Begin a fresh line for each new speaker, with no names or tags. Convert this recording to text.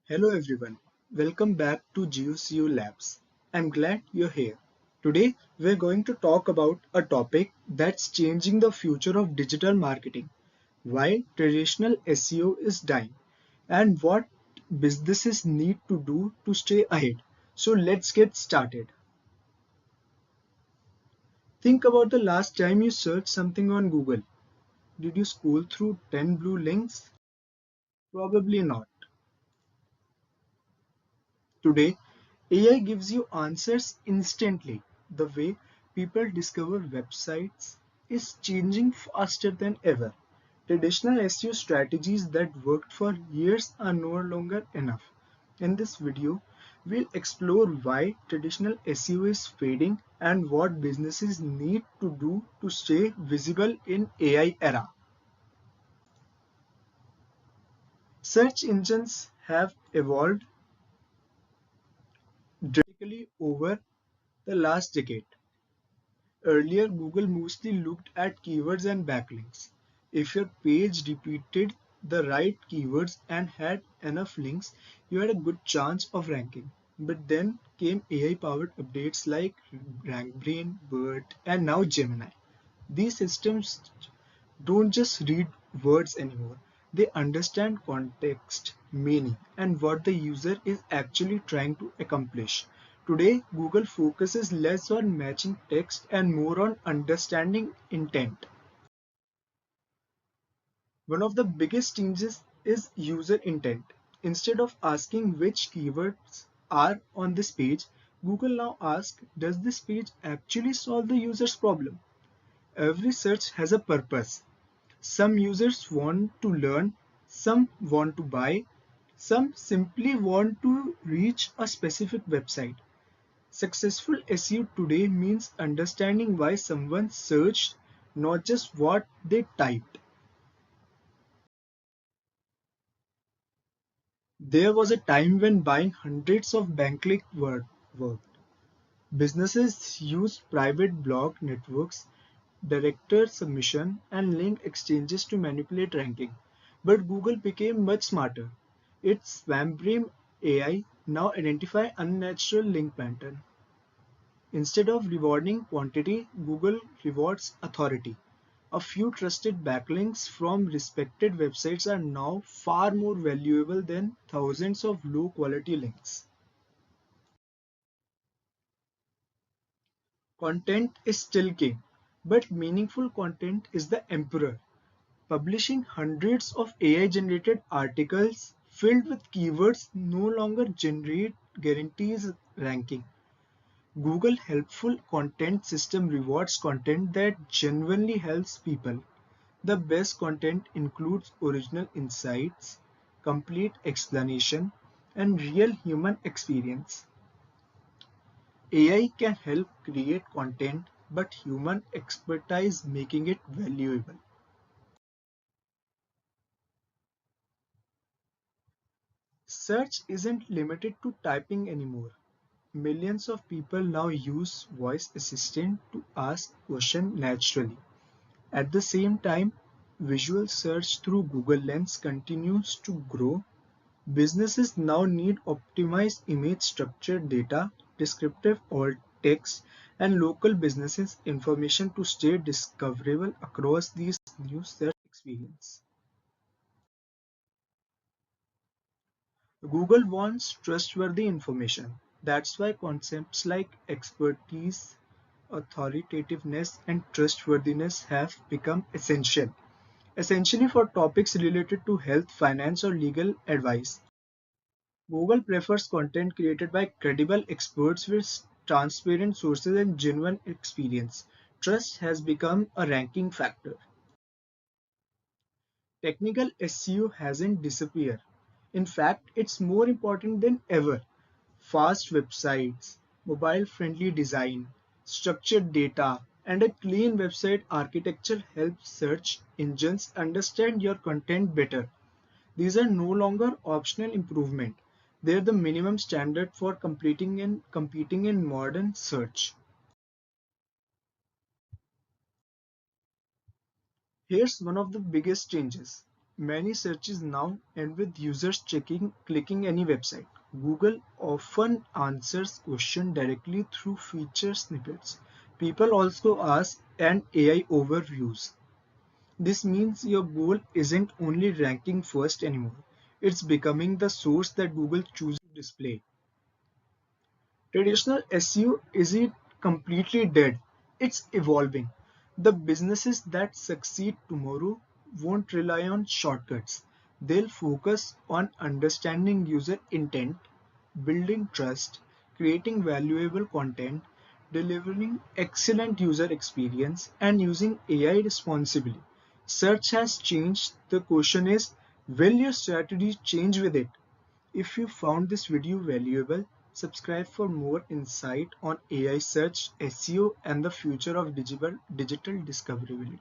Hello everyone, welcome back to GeoCU Labs. I'm glad you're here. Today we're going to talk about a topic that's changing the future of digital marketing, why traditional SEO is dying, and what businesses need to do to stay ahead. So let's get started. Think about the last time you searched something on Google. Did you scroll through 10 blue links? Probably not. Today, AI gives you answers instantly. The way people discover websites is changing faster than ever. Traditional SEO strategies that worked for years are no longer enough. In this video, we'll explore why traditional SEO is fading and what businesses need to do to stay visible in AI era. Search engines have evolved dramatically over the last decade. Earlier, Google mostly looked at keywords and backlinks. If your page repeated the right keywords and had enough links, you had a good chance of ranking. But then came AI-powered updates like RankBrain, BERT, and now Gemini. These systems don't just read words anymore. They understand context, meaning, and what the user is actually trying to accomplish. Today, Google focuses less on matching text and more on understanding intent. One of the biggest changes is user intent. Instead of asking which keywords are on this page, Google now asks, does this page actually solve the user's problem? Every search has a purpose. Some users want to learn, some want to buy, some simply want to reach a specific website. Successful SEO today means understanding why someone searched, not just what they typed. There was a time when buying hundreds of backlink worked. Businesses used private blog networks, director submission, and link exchanges to manipulate ranking. But Google became much smarter. Its SpamBrain AI now identify unnatural link pattern. Instead of rewarding quantity, Google rewards authority. A few trusted backlinks from respected websites are now far more valuable than thousands of low quality links. Content is still king, but meaningful content is the emperor. Publishing hundreds of AI-generated articles filled with keywords no longer guarantees ranking. Google Helpful Content System rewards content that genuinely helps people. The best content includes original insights, complete explanation, and real human experience. AI can help create content, but human expertise making it valuable. Search isn't limited to typing anymore. Millions of people now use voice assistant to ask questions naturally. At the same time, visual search through Google Lens continues to grow. Businesses now need optimized image structured data, descriptive alt text, and local businesses information to stay discoverable across these new search experience. Google wants trustworthy information. That's why concepts like expertise, authoritativeness, and trustworthiness have become essential. Essentially for topics related to health, finance, or legal advice. Google prefers content created by credible experts with transparent sources and genuine experience. Trust has become a ranking factor. Technical SEO hasn't disappeared. In fact, it's more important than ever. Fast websites, mobile-friendly design, structured data, and a clean website architecture help search engines understand your content better. These are no longer optional improvement. They're the minimum standard for competing in modern search. Here's one of the biggest changes. Many searches now end with users clicking any website. Google often answers questions directly through feature snippets. People also ask and AI overviews. This means your goal isn't only ranking first anymore. It's becoming the source that Google chooses to display. Traditional SEO isn't completely dead, it's evolving. The businesses that succeed tomorrow won't rely on shortcuts. They'll focus on understanding user intent, building trust, creating valuable content, delivering excellent user experience, and using AI responsibly. Search has changed. The question is, will your strategy change with it? If you found this video valuable, subscribe for more insight on AI search, SEO, and the future of digital discoverability.